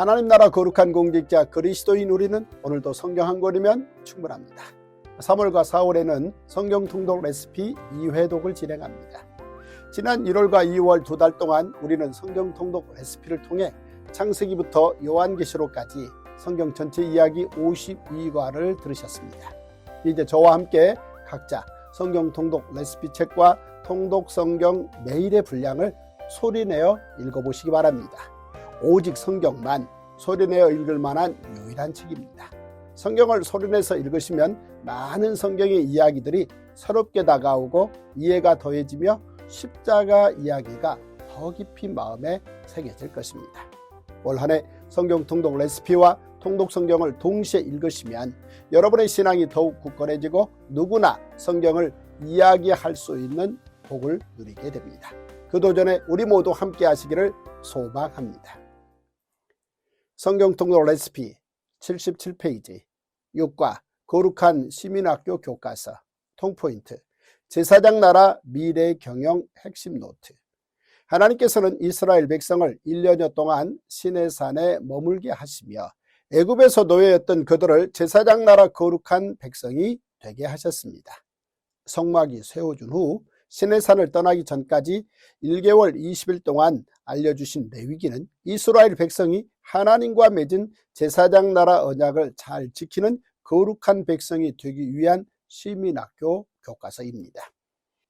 하나님 나라 거룩한 공직자 그리스도인 우리는 오늘도 성경 한 권이면 충분합니다. 3월과 4월에는 성경 통독 레시피 2회독을 진행합니다. 지난 1월과 2월 2달 동안 우리는 성경 통독 레시피를 통해 창세기부터 요한계시록까지 성경 전체 이야기 52과를 들으셨습니다. 이제 저와 함께 각자 성경 통독 레시피 책과 통독 성경 매일의 분량을 소리내어 읽어보시기 바랍니다. 오직 성경만 소리내어 읽을 만한 유일한 책입니다. 성경을 소리내서 읽으시면 많은 성경의 이야기들이 새롭게 다가오고 이해가 더해지며 십자가 이야기가 더 깊이 마음에 새겨질 것입니다. 올 한 해 성경 통독 레시피와 통독 성경을 동시에 읽으시면 여러분의 신앙이 더욱 굳건해지고 누구나 성경을 이야기할 수 있는 복을 누리게 됩니다. 그 도전에 우리 모두 함께 하시기를 소망합니다. 성경 통독 레시피 77페이지 6과 거룩한 시민학교 교과서 통포인트 제사장 나라 미래 경영 핵심 노트. 하나님께서는 이스라엘 백성을 1년여 동안 시내산에 머물게 하시며 애굽에서 노예였던 그들을 제사장 나라 거룩한 백성이 되게 하셨습니다. 성막이 세워준 후 시내산을 떠나기 전까지 1개월 20일 동안 알려주신 레위기는 이스라엘 백성이 하나님과 맺은 제사장 나라 언약을 잘 지키는 거룩한 백성이 되기 위한 시민학교 교과서입니다.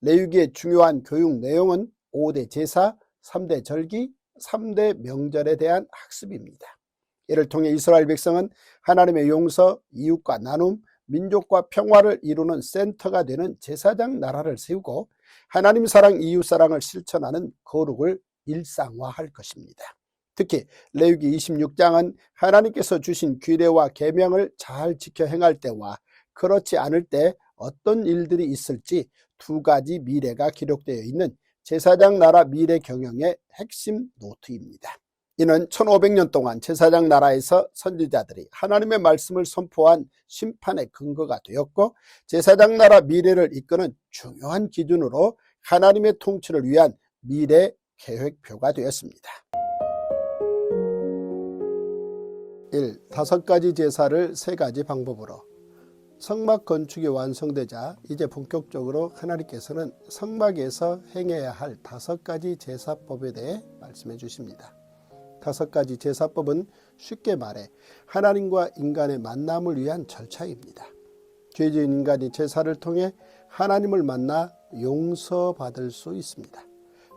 레위기의 중요한 교육 내용은 5대 제사, 3대 절기, 3대 명절에 대한 학습입니다. 이를 통해 이스라엘 백성은 하나님의 용서, 이웃과 나눔, 민족과 평화를 이루는 센터가 되는 제사장 나라를 세우고 하나님 사랑, 이웃 사랑을 실천하는 거룩을 일상화할 것입니다. 특히 레위기 26장은 하나님께서 주신 규례와 계명을 잘 지켜 행할 때와 그렇지 않을 때 어떤 일들이 있을지 두 가지 미래가 기록되어 있는 제사장 나라 미래 경영의 핵심 노트입니다. 이는 1500년 동안 제사장 나라에서 선지자들이 하나님의 말씀을 선포한 심판의 근거가 되었고 제사장 나라 미래를 이끄는 중요한 기준으로 하나님의 통치를 위한 미래 계획표가 되었습니다. 1. 5가지 제사를 3가지 방법으로. 성막 건축이 완성되자 이제 본격적으로 하나님께서는 성막에서 행해야 할 5가지 제사법에 대해 말씀해 주십니다. 5가지 제사법은 쉽게 말해 하나님과 인간의 만남을 위한 절차입니다. 죄지은 인간이 제사를 통해 하나님을 만나 용서받을 수 있습니다.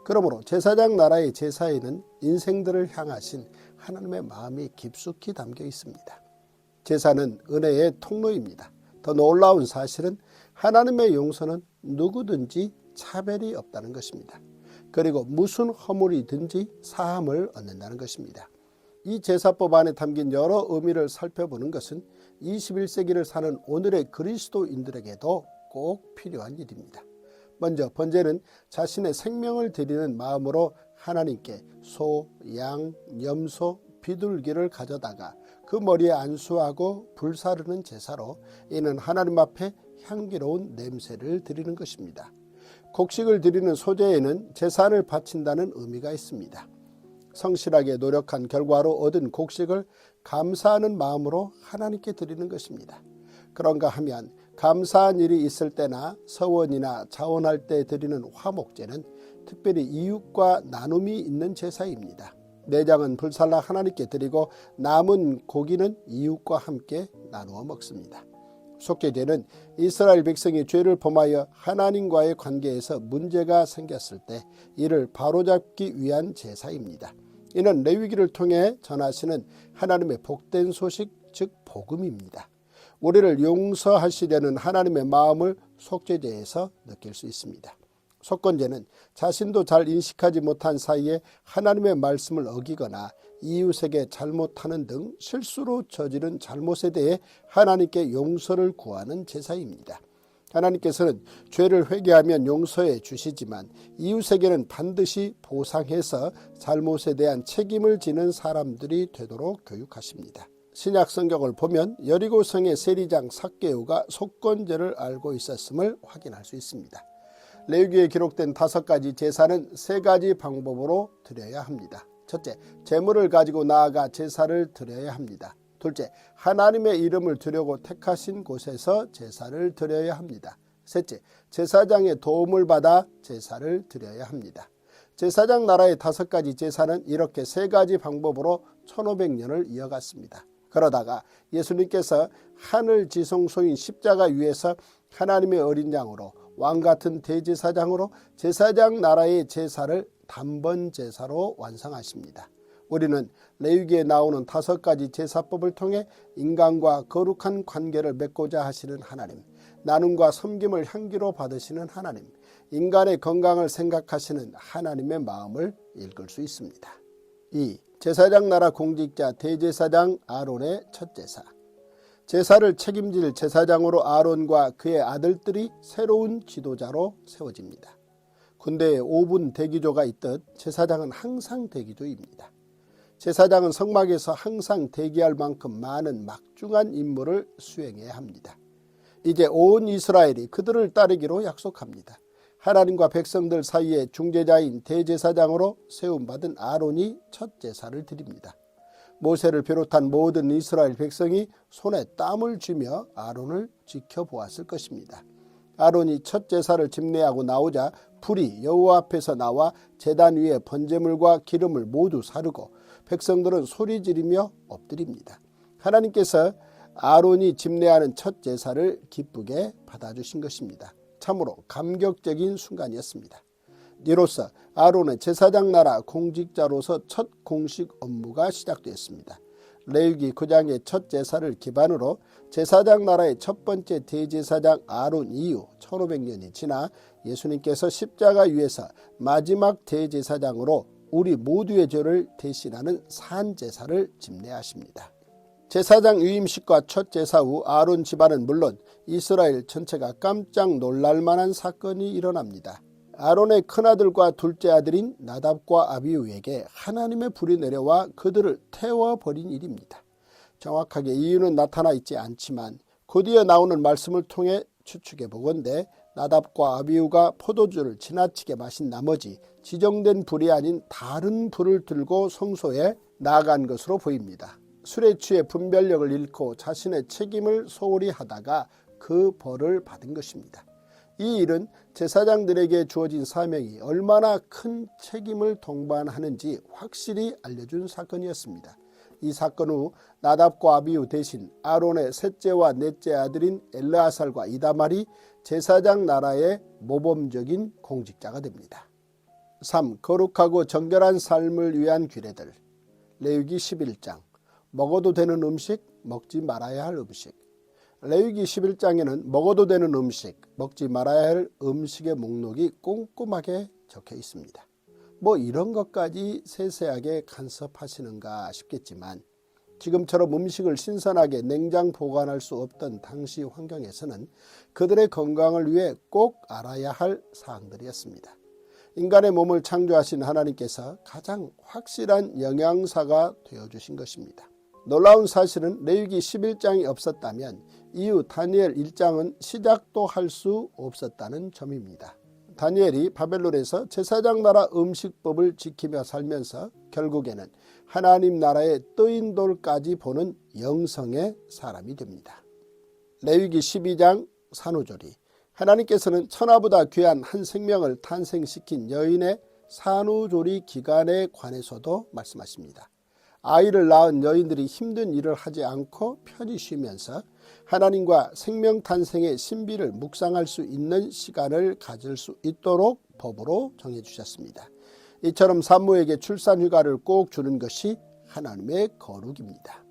그러므로 제사장 나라의 제사에는 인생들을 향하신 하나님의 마음이 깊숙이 담겨 있습니다. 제사는 은혜의 통로입니다. 더 놀라운 사실은 하나님의 용서는 누구든지 차별이 없다는 것입니다. 그리고 무슨 허물이든지 사함을 얻는다는 것입니다. 이 제사법 안에 담긴 여러 의미를 살펴보는 것은 21세기를 사는 오늘의 그리스도인들에게도 꼭 필요한 일입니다. 먼저 번제는 자신의 생명을 드리는 마음으로 하나님께 소, 양, 염소, 비둘기를 가져다가 그 머리에 안수하고 불사르는 제사로 이는 하나님 앞에 향기로운 냄새를 드리는 것입니다. 곡식을 드리는 소제에는 제사를 바친다는 의미가 있습니다. 성실하게 노력한 결과로 얻은 곡식을 감사하는 마음으로 하나님께 드리는 것입니다. 그런가 하면 감사한 일이 있을 때나 서원이나 자원할 때 드리는 화목제는 특별히 이웃과 나눔이 있는 제사입니다. 내장은 불살라 하나님께 드리고 남은 고기는 이웃과 함께 나누어 먹습니다. 속죄제는 이스라엘 백성이 죄를 범하여 하나님과의 관계에서 문제가 생겼을 때 이를 바로잡기 위한 제사입니다. 이는 레위기를 통해 전하시는 하나님의 복된 소식, 즉 복음입니다. 우리를 용서하시려는 하나님의 마음을 속죄제에서 느낄 수 있습니다. 속건제는 자신도 잘 인식하지 못한 사이에 하나님의 말씀을 어기거나 이웃에게 잘못하는 등 실수로 저지른 잘못에 대해 하나님께 용서를 구하는 제사입니다. 하나님께서는 죄를 회개하면 용서해 주시지만 이웃에게는 반드시 보상해서 잘못에 대한 책임을 지는 사람들이 되도록 교육하십니다. 신약 성경을 보면 여리고성의 세리장 삭개오가 속건제를 알고 있었음을 확인할 수 있습니다. 레위기에 기록된 5가지 제사는 3가지 방법으로 드려야 합니다. 첫째, 제물을 가지고 나아가 제사를 드려야 합니다. 둘째, 하나님의 이름을 두려고 택하신 곳에서 제사를 드려야 합니다. 셋째, 제사장의 도움을 받아 제사를 드려야 합니다. 제사장 나라의 5가지 제사는 이렇게 3가지 방법으로 1500년을 이어갔습니다. 그러다가 예수님께서 하늘 지성소인 십자가 위에서 하나님의 어린 양으로 왕같은 대제사장으로 제사장 나라의 제사를 단번 제사로 완성하십니다. 우리는 레위기에 나오는 5가지 제사법을 통해 인간과 거룩한 관계를 맺고자 하시는 하나님, 나눔과 섬김을 향기로 받으시는 하나님, 인간의 건강을 생각하시는 하나님의 마음을 읽을 수 있습니다. 2. 제사장 나라 공직자 대제사장 아론의 첫 제사. 제사를 책임질 제사장으로 아론과 그의 아들들이 새로운 지도자로 세워집니다. 군대에 5분 대기조가 있듯 제사장은 항상 대기조입니다. 제사장은 성막에서 항상 대기할 만큼 많은 막중한 임무를 수행해야 합니다. 이제 온 이스라엘이 그들을 따르기로 약속합니다. 하나님과 백성들 사이에 중재자인 대제사장으로 세움받은 아론이 첫 제사를 드립니다. 모세를 비롯한 모든 이스라엘 백성이 손에 땀을 쥐며 아론을 지켜보았을 것입니다. 아론이 첫 제사를 집례하고 나오자 불이 여호와 앞에서 나와 제단 위에 번제물과 기름을 모두 사르고 백성들은 소리 지르며 엎드립니다. 하나님께서 아론이 집례하는 첫 제사를 기쁘게 받아주신 것입니다. 참으로 감격적인 순간이었습니다. 이로써 아론의 제사장 나라 공직자로서 첫 공식 업무가 시작되었습니다. 레위기 9장의 첫 제사를 기반으로 제사장 나라의 첫 번째 대제사장 아론 이후 1500년이 지나 예수님께서 십자가 위에서 마지막 대제사장으로 우리 모두의 죄를 대신하는 산제사를 집례하십니다. 제사장 위임식과 첫 제사 후 아론 집안은 물론 이스라엘 전체가 깜짝 놀랄 만한 사건이 일어납니다. 아론의 큰아들과 둘째 아들인 나답과 아비후에게 하나님의 불이 내려와 그들을 태워버린 일입니다. 정확하게 이유는 나타나 있지 않지만 곧이어 나오는 말씀을 통해 추측해 보건대 나답과 아비후가 포도주를 지나치게 마신 나머지 지정된 불이 아닌 다른 불을 들고 성소에 나아간 것으로 보입니다. 술에 취해 분별력을 잃고 자신의 책임을 소홀히 하다가 그 벌을 받은 것입니다. 이 일은 제사장들에게 주어진 사명이 얼마나 큰 책임을 동반하는지 확실히 알려준 사건이었습니다. 이 사건 후 나답과 아비후 대신 아론의 셋째와 넷째 아들인 엘르아살과 이다말이 제사장 나라의 모범적인 공직자가 됩니다. 3. 거룩하고 정결한 삶을 위한 규례들. 레위기 11장. 먹어도 되는 음식, 먹지 말아야 할 음식. 레위기 11장에는 먹어도 되는 음식, 먹지 말아야 할 음식의 목록이 꼼꼼하게 적혀 있습니다. 이런 것까지 세세하게 간섭하시는가 싶겠지만 지금처럼 음식을 신선하게 냉장 보관할 수 없던 당시 환경에서는 그들의 건강을 위해 꼭 알아야 할 사항들이었습니다. 인간의 몸을 창조하신 하나님께서 가장 확실한 영양사가 되어주신 것입니다. 놀라운 사실은 레위기 11장이 없었다면 이후 다니엘 1장은 시작도 할 수 없었다는 점입니다. 다니엘이 바벨론에서 제사장 나라 음식법을 지키며 살면서 결국에는 하나님 나라의 뜨인 돌까지 보는 영성의 사람이 됩니다. 레위기 12장 산후조리. 하나님께서는 천하보다 귀한 한 생명을 탄생시킨 여인의 산후조리 기간에 관해서도 말씀하십니다. 아이를 낳은 여인들이 힘든 일을 하지 않고 편히 쉬면서 하나님과 생명 탄생의 신비를 묵상할 수 있는 시간을 가질 수 있도록 법으로 정해주셨습니다. 이처럼 산모에게 출산휴가를 꼭 주는 것이 하나님의 거룩입니다.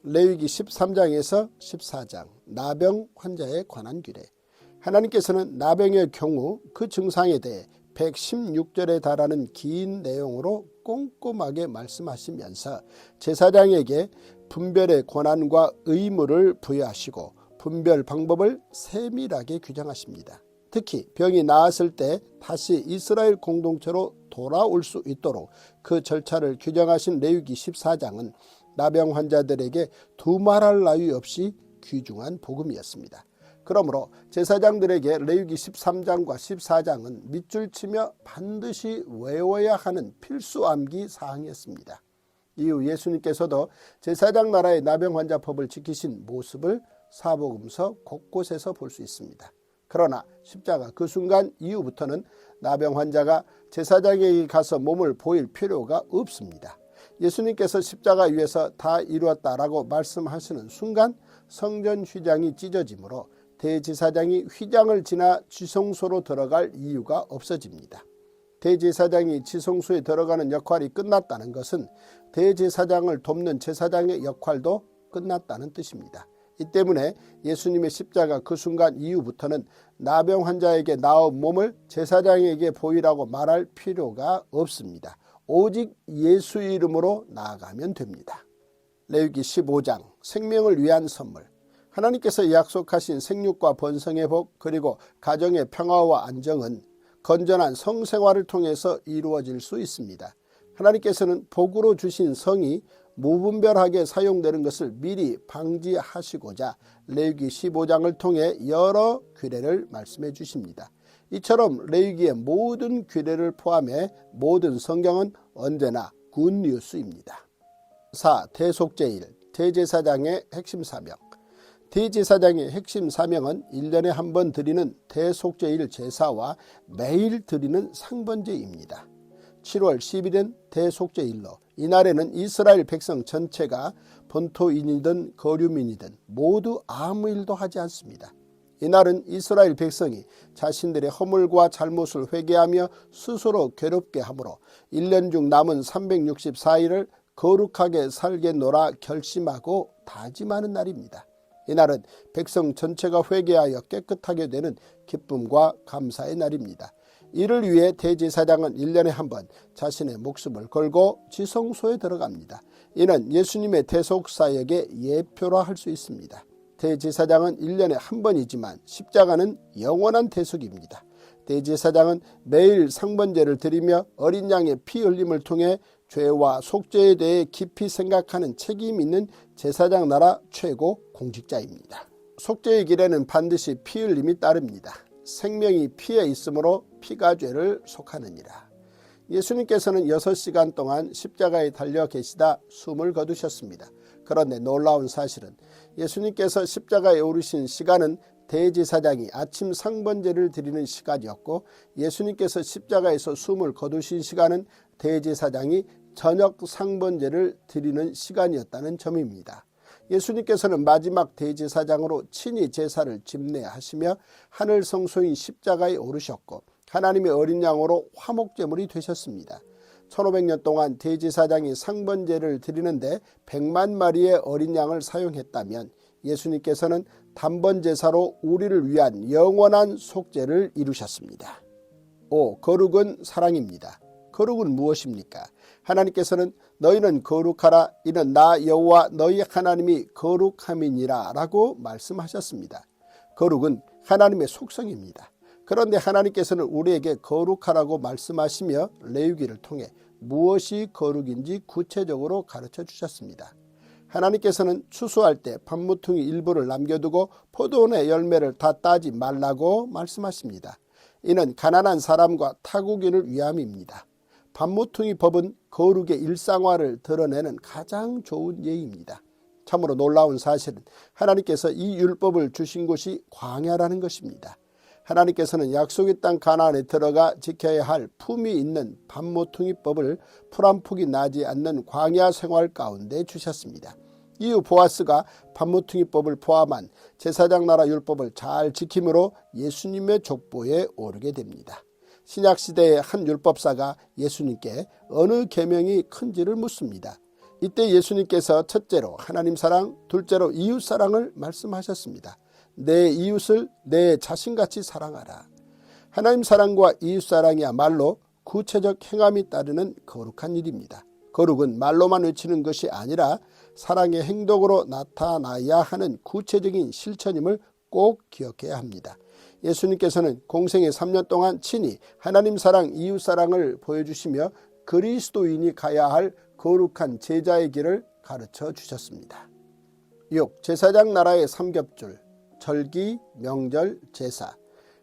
레위기 13장에서 14장 나병 환자에 관한 규례. 하나님께서는 나병의 경우 그 증상에 대해 116절에 달하는 긴 내용으로 꼼꼼하게 말씀하시면서 제사장에게 분별의 권한과 의무를 부여하시고 분별 방법을 세밀하게 규정하십니다. 특히 병이 나았을 때 다시 이스라엘 공동체로 돌아올 수 있도록 그 절차를 규정하신 레위기 14장은 나병 환자들에게 두말할 나위 없이 귀중한 복음이었습니다. 그러므로 제사장들에게 레위기 13장과 14장은 밑줄 치며 반드시 외워야 하는 필수 암기 사항이었습니다. 이후 예수님께서도 제사장 나라의 나병 환자법을 지키신 모습을 사복음서 곳곳에서 볼 수 있습니다. 그러나 십자가 그 순간 이후부터는 나병 환자가 제사장에게 가서 몸을 보일 필요가 없습니다. 예수님께서 십자가 위에서 다 이루었다라고 말씀하시는 순간 성전 휘장이 찢어지므로 대제사장이 휘장을 지나 지성소로 들어갈 이유가 없어집니다. 대제사장이 지성소에 들어가는 역할이 끝났다는 것은 대제사장을 돕는 제사장의 역할도 끝났다는 뜻입니다. 이 때문에 예수님의 십자가 그 순간 이후부터는 나병 환자에게 나온 몸을 제사장에게 보이라고 말할 필요가 없습니다. 오직 예수 이름으로 나아가면 됩니다. 레위기 15장 생명을 위한 선물. 하나님께서 약속하신 생육과 번성의 복 그리고 가정의 평화와 안정은 건전한 성생활을 통해서 이루어질 수 있습니다. 하나님께서는 복으로 주신 성이 무분별하게 사용되는 것을 미리 방지하시고자 레위기 15장을 통해 여러 규례를 말씀해 주십니다. 이처럼 레위기의 모든 규례를 포함해 모든 성경은 언제나 굿뉴스입니다. 4. 대속제일, 대제사장의 핵심 사명. 대제사장의 핵심 사명은 1년에 한 번 드리는 대속제일 제사와 매일 드리는 상번제입니다. 7월 10일은 대속제일로 이날에는 이스라엘 백성 전체가 본토인이든 거류민이든 모두 아무 일도 하지 않습니다. 이날은 이스라엘 백성이 자신들의 허물과 잘못을 회개하며 스스로 괴롭게 하므로 1년 중 남은 364일을 거룩하게 살겠노라 결심하고 다짐하는 날입니다. 이날은 백성 전체가 회개하여 깨끗하게 되는 기쁨과 감사의 날입니다. 이를 위해 대제사장은 1년에 한 번 자신의 목숨을 걸고 지성소에 들어갑니다. 이는 예수님의 대속사역의 예표라 할 수 있습니다. 대제사장은 1년에 한 번이지만 십자가는 영원한 대속입니다. 대제사장은 매일 상번제를 드리며 어린 양의 피 흘림을 통해 죄와 속죄에 대해 깊이 생각하는 책임 있는 제사장 나라 최고 공직자입니다. 속죄의 길에는 반드시 피 흘림이 따릅니다. 생명이 피에 있으므로 피가 죄를 속하느니라. 예수님께서는 6시간 동안 십자가에 달려 계시다 숨을 거두셨습니다. 그런데 놀라운 사실은 예수님께서 십자가에 오르신 시간은 대제사장이 아침 상번제를 드리는 시간이었고 예수님께서 십자가에서 숨을 거두신 시간은 대제사장이 저녁 상번제를 드리는 시간이었다는 점입니다. 예수님께서는 마지막 대제사장으로 친히 제사를 집례하시며 하늘 성소인 십자가에 오르셨고 하나님의 어린 양으로 화목제물이 되셨습니다. 1500년 동안 대제사장이 상번제를 드리는데 100만 마리의 어린 양을 사용했다면 예수님께서는 단번제사로 우리를 위한 영원한 속죄를 이루셨습니다. 5. 거룩은 사랑입니다. 거룩은 무엇입니까? 하나님께서는 너희는 거룩하라 이는 나 여호와 너희 하나님이 거룩함이니라 라고 말씀하셨습니다. 거룩은 하나님의 속성입니다. 그런데 하나님께서는 우리에게 거룩하라고 말씀하시며 레위기를 통해 무엇이 거룩인지 구체적으로 가르쳐 주셨습니다. 하나님께서는 추수할 때 밭모퉁이 일부를 남겨두고 포도원의 열매를 다 따지 말라고 말씀하십니다. 이는 가난한 사람과 타국인을 위함입니다. 밭모퉁이 법은 거룩의 일상화를 드러내는 가장 좋은 예입니다. 참으로 놀라운 사실은 하나님께서 이 율법을 주신 곳이 광야라는 것입니다. 하나님께서는 약속의 땅 가나안에 들어가 지켜야 할 품이 있는 밭모퉁이법을 풀 한 폭이 나지 않는 광야 생활 가운데 주셨습니다. 이후 보아스가 밭모퉁이법을 포함한 제사장 나라 율법을 잘 지킴으로 예수님의 족보에 오르게 됩니다. 신약시대의 한 율법사가 예수님께 어느 계명이 큰지를 묻습니다. 이때 예수님께서 첫째로 하나님 사랑, 둘째로 이웃 사랑을 말씀하셨습니다. 내 이웃을 내 자신같이 사랑하라. 하나님 사랑과 이웃 사랑이야말로 구체적 행함이 따르는 거룩한 일입니다. 거룩은 말로만 외치는 것이 아니라 사랑의 행동으로 나타나야 하는 구체적인 실천임을 꼭 기억해야 합니다. 예수님께서는 공생의 3년 동안 친히 하나님 사랑, 이웃 사랑을 보여주시며 그리스도인이 가야 할 거룩한 제자의 길을 가르쳐 주셨습니다. 6. 제사장 나라의 삼겹줄, 절기, 명절, 제사.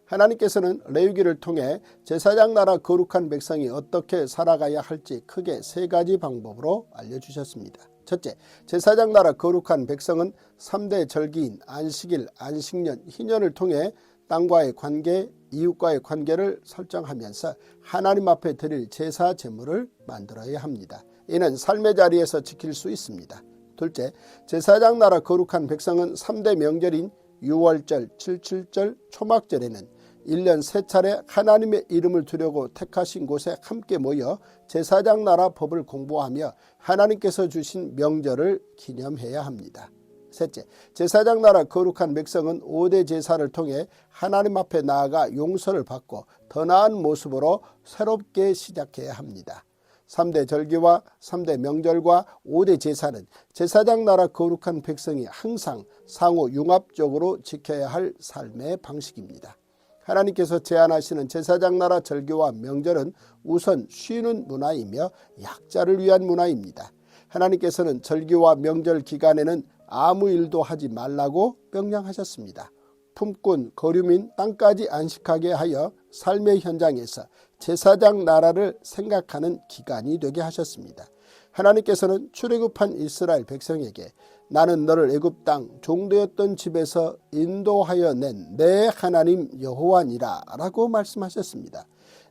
하나님께서는 레위기를 통해 제사장 나라 거룩한 백성이 어떻게 살아가야 할지 크게 세 가지 방법으로 알려주셨습니다. 첫째, 제사장 나라 거룩한 백성은 3대 절기인 안식일, 안식년, 희년을 통해 땅과의 관계, 이웃과의 관계를 설정하면서 하나님 앞에 드릴 제사 제물을 만들어야 합니다. 이는 삶의 자리에서 지킬 수 있습니다. 둘째, 제사장 나라 거룩한 백성은 3대 명절인 유월절, 칠칠절, 초막절에는 1년 3차례 하나님의 이름을 두려고 택하신 곳에 함께 모여 제사장 나라 법을 공부하며 하나님께서 주신 명절을 기념해야 합니다. 셋째, 제사장 나라 거룩한 백성은 5대 제사를 통해 하나님 앞에 나아가 용서를 받고 더 나은 모습으로 새롭게 시작해야 합니다. 3대 절기와 3대 명절과 5대 제사는 제사장 나라 거룩한 백성이 항상 상호 융합적으로 지켜야 할 삶의 방식입니다. 하나님께서 제안하시는 제사장 나라 절기와 명절은 우선 쉬는 문화이며 약자를 위한 문화입니다. 하나님께서는 절기와 명절 기간에는 아무 일도 하지 말라고 명령하셨습니다. 품꾼, 거류민, 땅까지 안식하게 하여 삶의 현장에서 제사장 나라를 생각하는 기간이 되게 하셨습니다. 하나님께서는 출애굽한 이스라엘 백성에게 나는 너를 애굽 땅 종되었던 집에서 인도하여 낸 내 하나님 여호와니라 라고 말씀하셨습니다.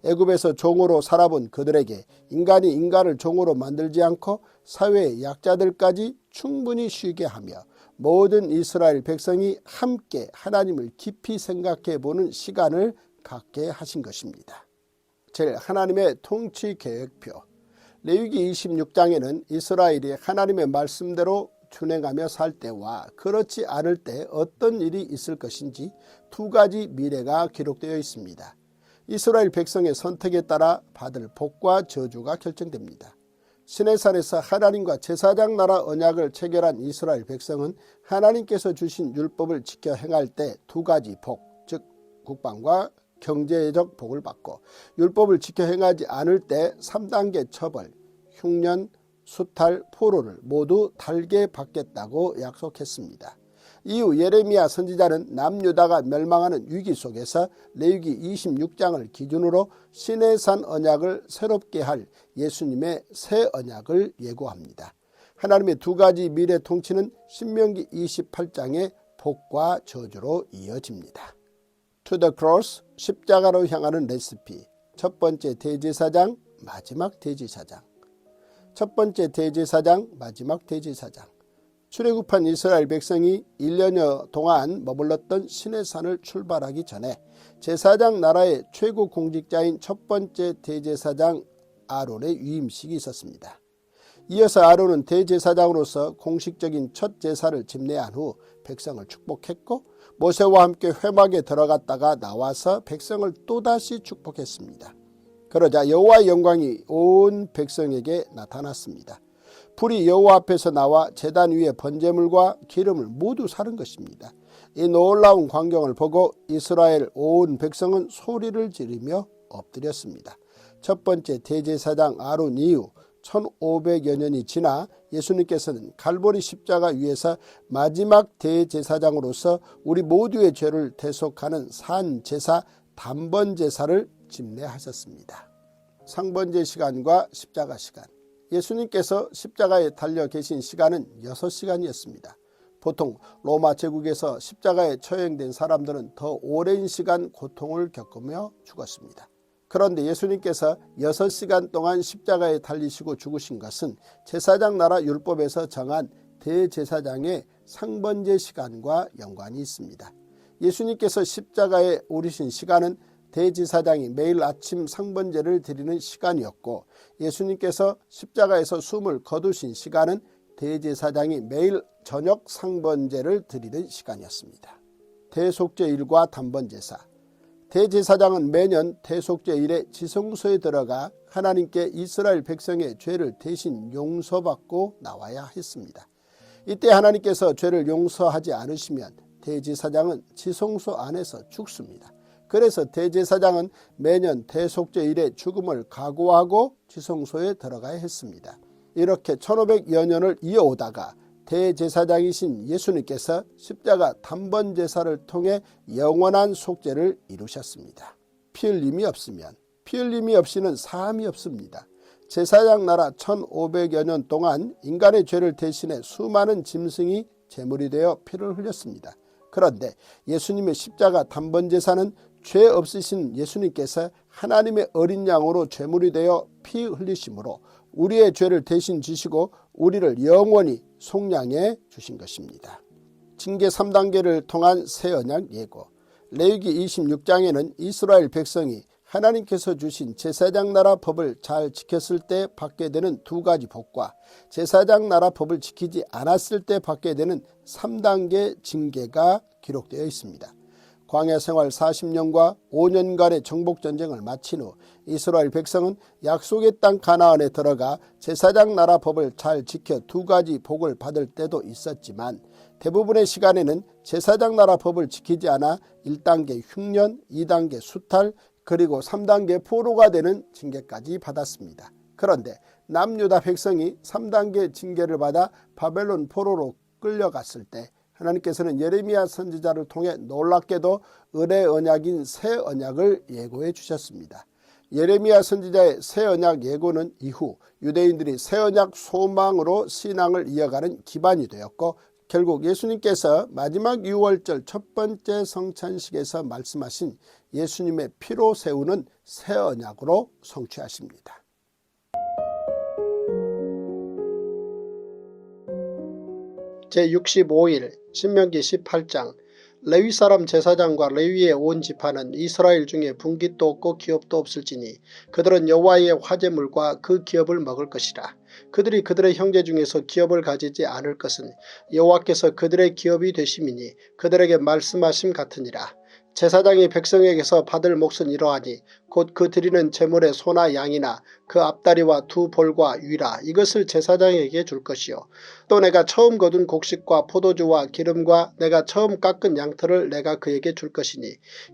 애굽에서 종으로 살아본 그들에게 인간이 인간을 종으로 만들지 않고 사회의 약자들까지 충분히 쉬게 하며 모든 이스라엘 백성이 함께 하나님을 깊이 생각해 보는 시간을 갖게 하신 것입니다. 제1 통치 계획표. 레위기 26장에는 이스라엘이 하나님의 말씀대로 준행하며 살 때와 그렇지 않을 때 어떤 일이 있을 것인지 두 가지 미래가 기록되어 있습니다. 이스라엘 백성의 선택에 따라 받을 복과 저주가 결정됩니다. 시내산에서 하나님과 제사장 나라 언약을 체결한 이스라엘 백성은 하나님께서 주신 율법을 지켜 행할 때 두 가지 복, 즉 국방과 경제적 복을 받고 율법을 지켜 행하지 않을 때 3단계 처벌, 흉년, 수탈, 포로를 모두 달게 받겠다고 약속했습니다. 이후 예레미야 선지자는 남유다가 멸망하는 위기 속에서 레위기 26장을 기준으로 시내산 언약을 새롭게 할 예수님의 새 언약을 예고합니다. 하나님의 두 가지 미래 통치는 신명기 28장의 복과 저주로 이어집니다. To the cross, 십자가로 향하는 레시피. 첫 번째 대제사장, 마지막 대제사장. 첫 번째 대제사장, 마지막 대제사장. 출애굽한 이스라엘 백성이 1년여 동안 머물렀던 시내산을 출발하기 전에 제사장 나라의 최고 공직자인 첫 번째 대제사장 아론의 위임식이 있었습니다. 이어서 아론은 대제사장으로서 공식적인 첫 제사를 집례한 후 백성을 축복했고 모세와 함께 회막에 들어갔다가 나와서 백성을 또다시 축복했습니다. 그러자 여호와의 영광이 온 백성에게 나타났습니다. 불이 여호와 앞에서 나와 제단 위에 번제물과 기름을 모두 사른 것입니다. 이 놀라운 광경을 보고 이스라엘 온 백성은 소리를 지르며 엎드렸습니다. 첫 번째 대제사장 아론 이후 1500여 년이 지나 예수님께서는 갈보리 십자가 위에서 마지막 대제사장으로서 우리 모두의 죄를 대속하는 산제사 단번제사를 집례하셨습니다. 상번제 시간과 십자가 시간. 예수님께서 십자가에 달려 계신 시간은 6시간이었습니다. 보통 로마 제국에서 십자가에 처형된 사람들은 더 오랜 시간 고통을 겪으며 죽었습니다. 그런데 예수님께서 6시간 동안 십자가에 달리시고 죽으신 것은 제사장 나라 율법에서 정한 대제사장의 상번제 시간과 연관이 있습니다. 예수님께서 십자가에 오르신 시간은 대제사장이 매일 아침 상번제를 드리는 시간이었고 예수님께서 십자가에서 숨을 거두신 시간은 대제사장이 매일 저녁 상번제를 드리는 시간이었습니다. 대속죄일과 단번제사. 대제사장은 매년 대속죄일에 지성소에 들어가 하나님께 이스라엘 백성의 죄를 대신 용서받고 나와야 했습니다. 이때 하나님께서 죄를 용서하지 않으시면 대제사장은 지성소 안에서 죽습니다. 그래서 대제사장은 매년 대속죄일에 죽음을 각오하고 지성소에 들어가야 했습니다. 이렇게 1500여 년을 이어오다가 대제사장이신 예수님께서 십자가 단번 제사를 통해 영원한 속죄를 이루셨습니다. 피 흘림이 없으면, 피 흘림이 없이는 사함이 없습니다. 제사장 나라 1500여 년 동안 인간의 죄를 대신해 수많은 짐승이 제물이 되어 피를 흘렸습니다. 그런데 예수님의 십자가 단번 제사는 죄 없으신 예수님께서 하나님의 어린 양으로 제물이 되어 피 흘리심으로 우리의 죄를 대신 지시고 우리를 영원히 속량해 주신 것입니다. 징계 3단계를 통한 새 언약 예고. 레위기 26장에는 이스라엘 백성이 하나님께서 주신 제사장 나라 법을 잘 지켰을 때 받게 되는 두 가지 복과 제사장 나라 법을 지키지 않았을 때 받게 되는 3단계 징계가 기록되어 있습니다. 광야 생활 40년과 5년간의 정복전쟁을 마친 후 이스라엘 백성은 약속의 땅 가나안에 들어가 제사장 나라 법을 잘 지켜 두 가지 복을 받을 때도 있었지만 대부분의 시간에는 제사장 나라 법을 지키지 않아 1단계 흉년, 2단계 수탈, 그리고 3단계 포로가 되는 징계까지 받았습니다. 그런데 남유다 백성이 3단계 징계를 받아 바벨론 포로로 끌려갔을 때 하나님께서는 예레미야 선지자를 통해 놀랍게도 은혜 언약인 새 언약을 예고해 주셨습니다. 예레미야 선지자의 새 언약 예고는 이후 유대인들이 새 언약 소망으로 신앙을 이어가는 기반이 되었고 결국 예수님께서 마지막 유월절 첫 번째 성찬식에서 말씀하신 예수님의 피로 세우는 새 언약으로 성취하십니다. 제65일 신명기 18장. 레위 사람 제사장과 레위의 온 지파는 이스라엘 중에 분깃도 없고 기업도 없을지니 그들은 여호와의 화제물과 그 기업을 먹을 것이라. 그들이 그들의 형제 중에서 기업을 가지지 않을 것은 여호와께서 그들의 기업이 되심이니 그들에게 말씀하심 같으니라. 제사장이 백성에게서 받을 몫은 이러하니 곧 그 드리는 제물의 소나 양이나 그 앞다리와 두 볼과 위라 이것을 제사장에게 줄 것이요. 또 내가 처음 거둔 곡식과 포도주와 기름과 내가 처음 깎은 양털을 내가 그에게 줄 것이니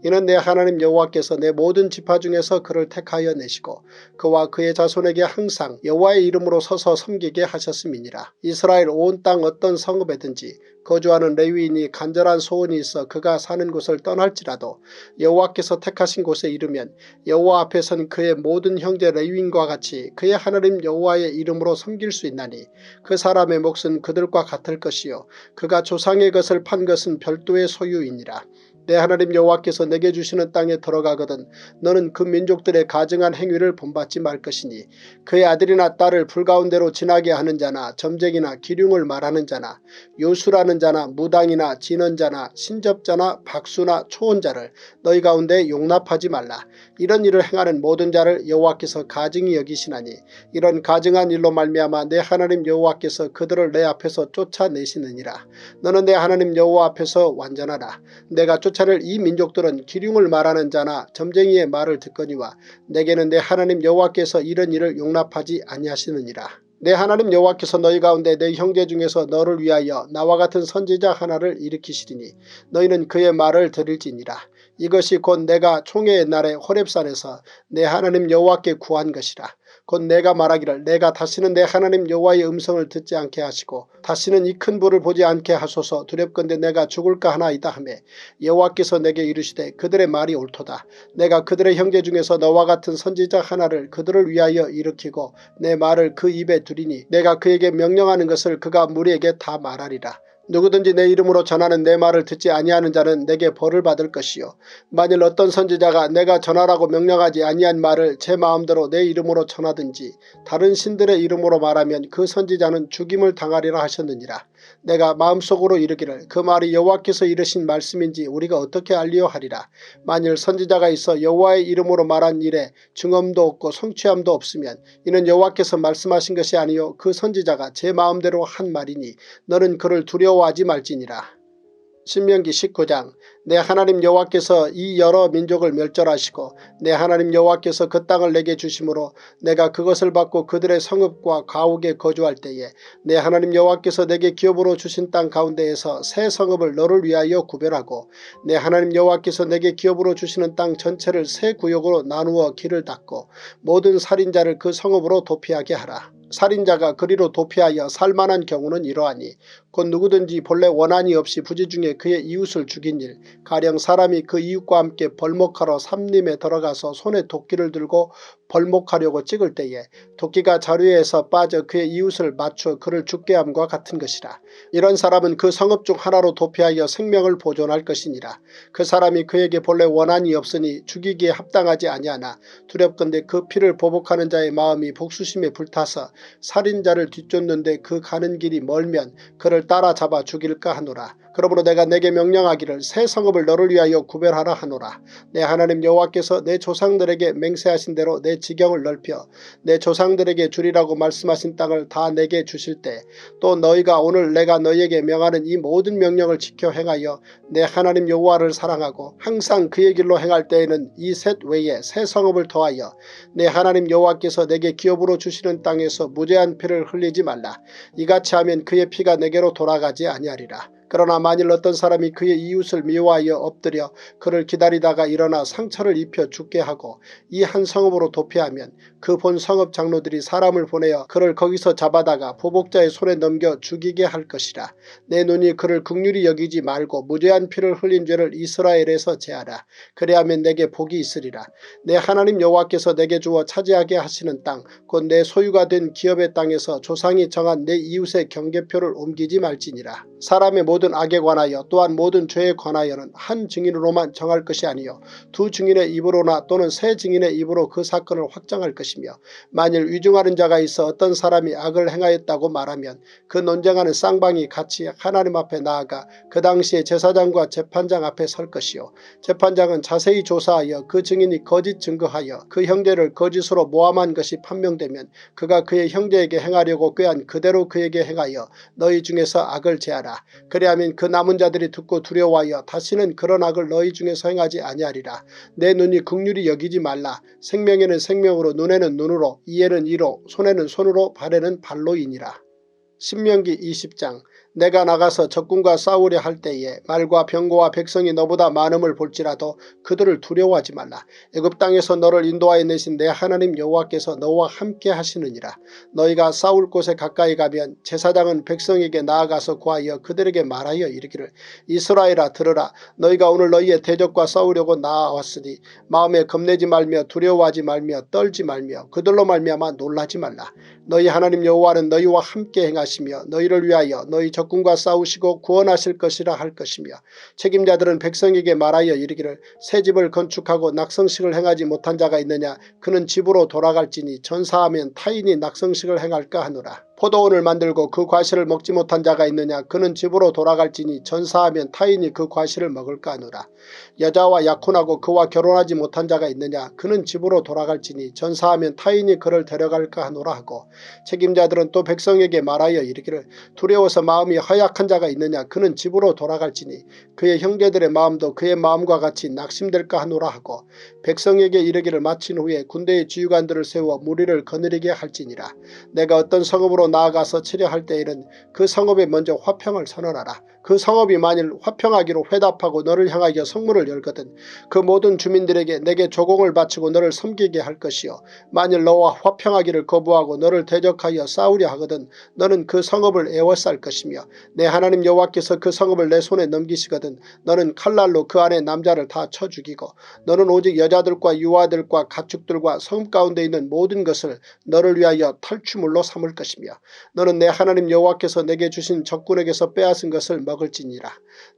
이는 내 하나님 여호와께서 내 모든 지파 중에서 그를 택하여 내시고 그와 그의 자손에게 항상 여호와의 이름으로 서서 섬기게 하셨음이니라. 이스라엘 온 땅 어떤 성읍에든지 거주하는 레위인이 간절한 소원이 있어 그가 사는 곳을 떠날지라도 여호와께서 택하신 곳에 이르면 여호와 앞에 선 그의 모든 형제 레위인과 같이 그의 하나님 여호와의 이름으로 섬길 수 있나니 그 사람의 몫은 그들과 같을 것이요 그가 조상의 것을 판 것은 별도의 소유이니라. 내 하나님 여호와께서 내게 주시는 땅에 들어가거든 너는 그 민족들의 가증한 행위를 본받지 말 것이니 그의 아들이나 딸을 불가운데로 지나게 하는 자나 점쟁이나 기륭을 말하는 자나 요술하는 자나 무당이나 진언자나 신접자나 박수나 초혼자를 너희 가운데 용납하지 말라. 이런 일을 행하는 모든 자를 여호와께서 가증히 여기시나니 이런 가증한 일로 말미암아 내 하나님 여호와께서 그들을 내 앞에서 쫓아내시느니라. 너는 내 하나님 여호와 앞에서 완전하라. 내가 쫓아낼 이 민족들은 기륭을 말하는 자나 점쟁이의 말을 듣거니와 내게는 내 하나님 여호와께서 이런 일을 용납하지 아니하시느니라. 내 하나님 여호와께서 너희 가운데 내 형제 중에서 너를 위하여 나와 같은 선지자 하나를 일으키시리니 너희는 그의 말을 들을지니라. 이것이 곧 내가 총회의 날에 호렙산에서 내 하나님 여호와께 구한 것이라. 곧 내가 말하기를 내가 다시는 내 하나님 여호와의 음성을 듣지 않게 하시고 다시는 이 큰 불을 보지 않게 하소서 두렵건대 내가 죽을까 하나이다 하며 여호와께서 내게 이르시되 그들의 말이 옳도다. 내가 그들의 형제 중에서 너와 같은 선지자 하나를 그들을 위하여 일으키고 내 말을 그 입에 두리니 내가 그에게 명령하는 것을 그가 무리에게 다 말하리라. 누구든지 내 이름으로 전하는 내 말을 듣지 아니하는 자는 내게 벌을 받을 것이요 만일 어떤 선지자가 내가 전하라고 명령하지 아니한 말을 제 마음대로 내 이름으로 전하든지 다른 신들의 이름으로 말하면 그 선지자는 죽임을 당하리라 하셨느니라. 내가 마음속으로 이르기를 그 말이 여호와께서 이르신 말씀인지 우리가 어떻게 알리요 하리라. 만일 선지자가 있어 여호와의 이름으로 말한 일에 증언도 없고 성취함도 없으면 이는 여호와께서 말씀하신 것이 아니요 그 선지자가 제 마음대로 한 말이니 너는 그를 두려워하지 말지니라. 신명기 19장. 내 하나님 여호와께서 이 여러 민족을 멸절하시고 내 하나님 여호와께서 그 땅을 내게 주심으로 내가 그것을 받고 그들의 성읍과 가옥에 거주할 때에 내 하나님 여호와께서 내게 기업으로 주신 땅 가운데에서 새 성읍을 너를 위하여 구별하고 내 하나님 여호와께서 내게 기업으로 주시는 땅 전체를 새 구역으로 나누어 길을 닦고 모든 살인자를 그 성읍으로 도피하게 하라. 살인자가 그리로 도피하여 살만한 경우는 이러하니 곧 누구든지 본래 원한이 없이 부지 중에 그의 이웃을 죽인 일, 가령 사람이 그 이웃과 함께 벌목하러 삼림에 들어가서 손에 도끼를 들고 벌목하려고 찍을 때에 도끼가 자루에서 빠져 그의 이웃을 맞춰 그를 죽게 함과 같은 것이라. 이런 사람은 그 성읍 중 하나로 도피하여 생명을 보존할 것이니라. 그 사람이 그에게 본래 원한이 없으니 죽이기에 합당하지 아니하나 두렵건대 그 피를 보복하는 자의 마음이 복수심에 불타서 살인자를 뒤쫓는데 그 가는 길이 멀면 그를 따라잡아 죽일까 하노라. 그러므로 내가 내게 명령하기를 새 성읍을 너를 위하여 구별하라 하노라. 내 하나님 여호와께서 내 조상들에게 맹세하신 대로 내 지경을 넓혀 내 조상들에게 주리라고 말씀하신 땅을 다 내게 주실 때 또 너희가 오늘 내가 너희에게 명하는 이 모든 명령을 지켜 행하여 내 하나님 여호와를 사랑하고 항상 그의 길로 행할 때에는 이 셋 외에 새 성읍을 더하여 내 하나님 여호와께서 내게 기업으로 주시는 땅에서 무죄한 피를 흘리지 말라. 이같이 하면 그의 피가 내게로 돌아가지 아니하리라. 그러나 만일 어떤 사람이 그의 이웃을 미워하여 엎드려 그를 기다리다가 일어나 상처를 입혀 죽게 하고 이 한 성읍으로 도피하면 그 본 성읍 장로들이 사람을 보내어 그를 거기서 잡아다가 보복자의 손에 넘겨 죽이게 할 것이라. 내 눈이 그를 긍휼히 여기지 말고 무죄한 피를 흘린 죄를 이스라엘에서 제하라. 그래야면 내게 복이 있으리라. 내 하나님 여호와께서 내게 주어 차지하게 하시는 땅 곧 내 소유가 된 기업의 땅에서 조상이 정한 내 이웃의 경계표를 옮기지 말지니라. 사람의 모든 악에 관하여 또한 모든 죄에 관하여는 한 증인으로만 정할 것이 아니요 두 증인의 입으로나 또는 세 증인의 입으로 그 사건을 확정할 것이며 만일 위중하는 자가 있어 어떤 사람이 악을 행하였다고 말하면 그 논쟁하는 쌍방이 같이 하나님 앞에 나아가 그 당시에 제사장과 재판장 앞에 설 것이요 재판장은 자세히 조사하여 그 증인이 거짓 증거하여 그 형제를 거짓으로 모함한 것이 판명되면 그가 그의 형제에게 행하려고 꾀한 그대로 그에게 행하여 너희 중에서 악을 제하라. 그리하면 그 남은 자들이 듣고 두려워하여 다시는 그런 악을 너희 중에서 행하지 아니하리라. 내 눈이 긍휼히 여기지 말라. 생명에는 생명으로 눈에는 눈으로 이에는 이로 손에는 손으로 발에는 발로이니라. 신명기 20장. 내가 나가서 적군과 싸우려 할 때에 말과 병거와 백성이 너보다 많음을 볼지라도 그들을 두려워하지 말라. 애굽 땅에서 너를 인도하여 내신 내 하나님 여호와께서 너와 함께 하시느니라. 너희가 싸울 곳에 가까이 가면 제사장은 백성에게 나아가서 구하여 그들에게 말하여 이르기를 이스라엘아 들으라. 너희가 오늘 너희의 대적과 싸우려고 나아왔으니 마음에 겁내지 말며 두려워하지 말며 떨지 말며 그들로 말미암아 놀라지 말라. 너희 하나님 여호와는 너희와 함께 행하시며 너희를 위하여 너희 적군과 싸우시고 구원하실 것이라 할 것이며 책임자들은 백성에게 말하여 이르기를 새 집을 건축하고 낙성식을 행하지 못한 자가 있느냐 그는 집으로 돌아갈지니 전사하면 타인이 낙성식을 행할까 하노라. 포도원을 만들고 그 과실을 먹지 못한 자가 있느냐 그는 집으로 돌아갈지니 전사하면 타인이 그 과실을 먹을까 하노라. 여자와 약혼하고 그와 결혼하지 못한 자가 있느냐 그는 집으로 돌아갈지니 전사하면 타인이 그를 데려갈까 하노라 하고 책임자들은 또 백성에게 말하여 이르기를 두려워서 마음이 허약한 자가 있느냐 그는 집으로 돌아갈지니 그의 형제들의 마음도 그의 마음과 같이 낙심될까 하노라 하고 백성에게 이르기를 마친 후에 군대의 지휘관들을 세워 무리를 거느리게 할지니라. 내가 어떤 성읍으로 나아가서 치려할 때에는 그 성읍에 먼저 화평을 선언하라. 그 성읍이 만일 화평하기로 회답하고 너를 향하여 성문을 열거든 그 모든 주민들에게 내게 조공을 바치고 너를 섬기게 할 것이요 만일 너와 화평하기를 거부하고 너를 대적하여 싸우려 하거든 너는 그 성읍을 에워쌀 것이며 내 하나님 여호와께서 그 성읍을 내 손에 넘기시거든 너는 칼날로 그 안에 남자를 다 쳐 죽이고 너는 오직 여자들과 유아들과 가축들과 성읍 가운데 있는 모든 것을 너를 위하여 탈취물로 삼을 것이며 너는 내 하나님 여호와께서 내게 주신 적군에게서 빼앗은 것을 먹을지니라.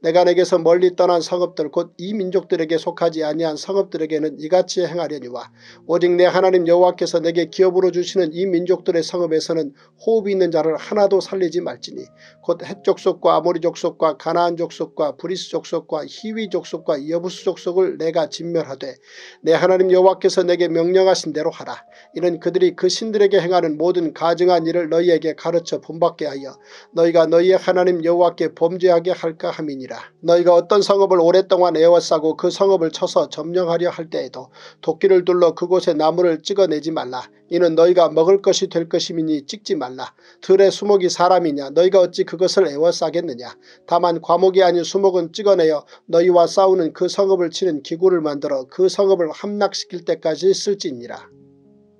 내가 내게서 멀리 떠난 성읍들 곧 이 민족들에게 속하지 아니한 성읍들에게는 이같이 행하려니와 오직 내 하나님 여호와께서 내게 기업으로 주시는 이 민족들의 성읍에서는 호흡이 있는 자를 하나도 살리지 말지니 곧 헷 족속과 아모리 족속과 가나안 족속과 브리스 족속과 히위 족속과 여부스 족속을 내가 진멸하되 내 하나님 여호와께서 내게 명령하신 대로 하라. 이는 그들이 그 신들에게 행하는 모든 가증한 일을 너희에게 가르쳐 본받게 하여 너희가 너희의 하나님 여호와께 범죄하게 할까 함이니라. 너희가 어떤 성읍을 오랫동안 에워싸고 그 성읍을 쳐서 점령하려 할 때에도 도끼를 둘러 그곳에 나무를 찍어내지 말라. 이는 너희가 먹을 것이 될 것임이니 찍지 말라. 들의 수목이 사람이냐 너희가 어찌 그것을 에워싸겠느냐. 다만 과목이 아닌 수목은 찍어내어 너희와 싸우는 그 성읍을 치는 기구를 만들어 그 성읍을 함락시킬 때까지 쓸지니라.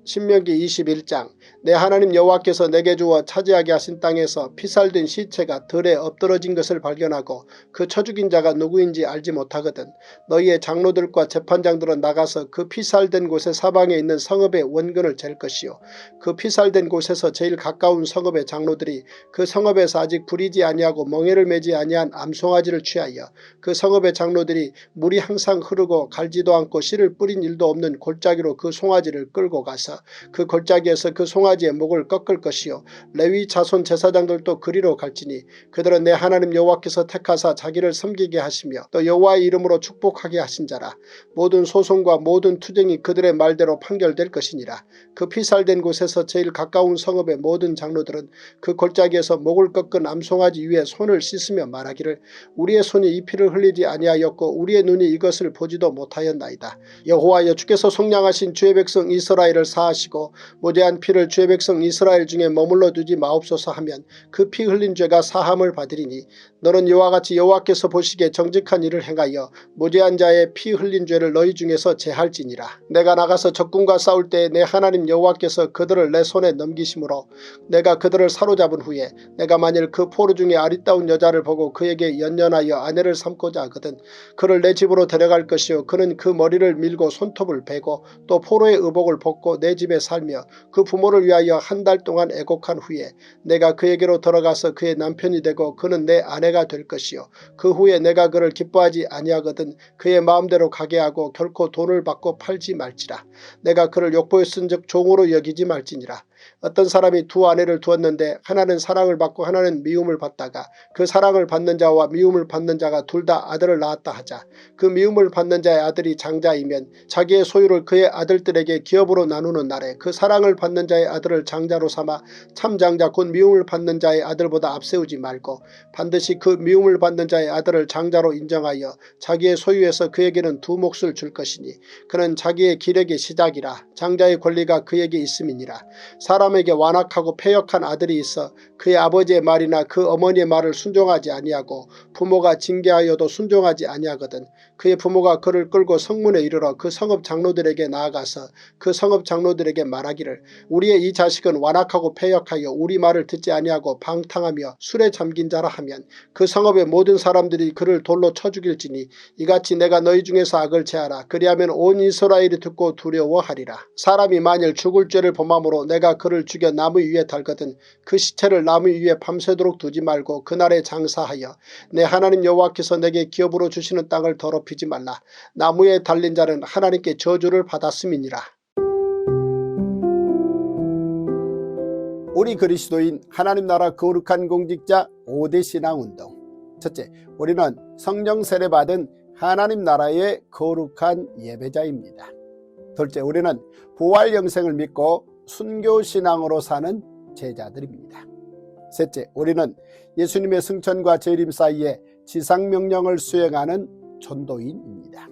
신명기 21장 내 하나님 여호와께서 내게 주어 차지하게 하신 땅에서 피살된 시체가 들에 엎드러진 것을 발견하고 그 쳐 죽인 자가 누구인지 알지 못하거든 너희의 장로들과 재판장들은 나가서 그 피살된 곳의 사방에 있는 성읍의 원근을 잴 것이요 그 피살된 곳에서 제일 가까운 성읍의 장로들이 그 성읍에서 아직 부리지 아니하고 멍에를 매지 아니한 암송아지를 취하여 그 성읍의 장로들이 물이 항상 흐르고 갈지도 않고 씨를 뿌린 일도 없는 골짜기로 그 송아지를 끌고 가서 그 골짜기에서 그 송아지의 목을 꺾을 것이요 레위 자손 제사장들도 그리로 갈지니 그들은 내 하나님 여호와께서 택하사 자기를 섬기게 하시며 또 여호와의 이름으로 축복하게 하신 자라. 모든 소송과 모든 투쟁이 그들의 말대로 판결될 것이니라. 그 피살된 곳에서 제일 가까운 성읍의 모든 장로들은 그 골짜기에서 목을 꺾은 암송아지 위에 손을 씻으며 말하기를 우리의 손이 이 피를 흘리지 아니하였고 우리의 눈이 이것을 보지도 못하였나이다. 여호와여 주께서 속량하신 주의 백성 이스라엘을 사하시고 무죄한 피를 주의 백성 이스라엘 중에 머물러 두지 마옵소서 하면 그 피 흘린 죄가 사함을 받으리니 너는 이와 같이 여호와께서 보시기에 정직한 일을 행하여 무죄한 자의 피 흘린 죄를 너희 중에서 제할지니라. 내가 나가서 적군과 싸울 때에 내 하나님 여호와께서 그들을 내 손에 넘기심으로 내가 그들을 사로잡은 후에 내가 만일 그 포로 중에 아리따운 여자를 보고 그에게 연연하여 아내를 삼고자 하거든 그를 내 집으로 데려갈 것이요 그는 그 머리를 밀고 손톱을 베고 또 포로의 의복을 벗고 내 집에 살며 그 부모를 위하여 한 달 동안 애곡한 후에 내가 그에게로 들어가서 그의 남편이 되고 그는 내 아내가 될 것이요 그 후에 내가 그를 기뻐하지 아니하거든 그의 마음대로 가게 하고 결코 돈을 받고 팔지 말지라. 내가 그를 욕보였은즉 종으로 여기지 말지니라. 어떤 사람이 두 아내를 두었는데 하나는 사랑을 받고 하나는 미움을 받다가 그 사랑을 받는 자와 미움을 받는 자가 둘 다 아들을 낳았다 하자. 그 미움을 받는 자의 아들이 장자이면 자기의 소유를 그의 아들들에게 기업으로 나누는 날에 그 사랑을 받는 자의 아들을 장자로 삼아 참 장자 곧 미움을 받는 자의 아들보다 앞세우지 말고 반드시 그 미움을 받는 자의 아들을 장자로 인정하여 자기의 소유에서 그에게는 두 몫을 줄 것이니 그는 자기의 기력의 시작이라. 장자의 권리가 그에게 있음이니라. 사람에게 완악하고 패역한 아들이 있어 그의 아버지의 말이나 그 어머니의 말을 순종하지 아니하고 부모가 징계하여도 순종하지 아니하거든 그의 부모가 그를 끌고 성문에 이르러 그 성읍 장로들에게 나아가서 그 성읍 장로들에게 말하기를 우리의 이 자식은 완악하고 패역하여 우리 말을 듣지 아니하고 방탕하며 술에 잠긴 자라 하면 그 성읍의 모든 사람들이 그를 돌로 쳐 죽일지니 이같이 내가 너희 중에서 악을 제하라. 그리하면 온 이스라엘이 듣고 두려워하리라. 사람이 만일 죽을 죄를 범함으로 내가 그를 죽여 나무 위에 달거든 그 시체를 나무 위에 밤새도록 두지 말고 그날에 장사하여 내 하나님 여호와께서 내게 기업으로 주시는 땅을 더럽히지 말라. 나무에 달린 자는 하나님께 저주를 받았음이니라. 우리 그리스도인 하나님 나라 거룩한 공직자 5대 신앙운동. 첫째, 우리는 성령 세례받은 하나님 나라의 거룩한 예배자입니다. 둘째, 우리는 부활 영생을 믿고 순교신앙으로 사는 제자들입니다. 셋째, 우리는 예수님의 승천과 재림 사이에 지상명령을 수행하는 전도인입니다.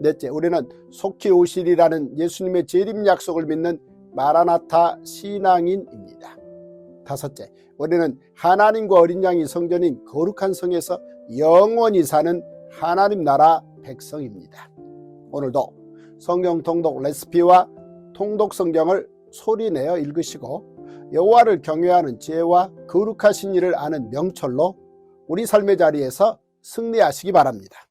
넷째, 우리는 속히 오시리라는 예수님의 재림 약속을 믿는 마라나타 신앙인입니다. 다섯째, 우리는 하나님과 어린 양이 성전인 거룩한 성에서 영원히 사는 하나님 나라 백성입니다. 오늘도 성경 통독 레시피와 통독 성경을 소리내어 읽으시고 여호와를 경외하는 지혜와 거룩하신 이를 아는 명철로 우리 삶의 자리에서 승리하시기 바랍니다.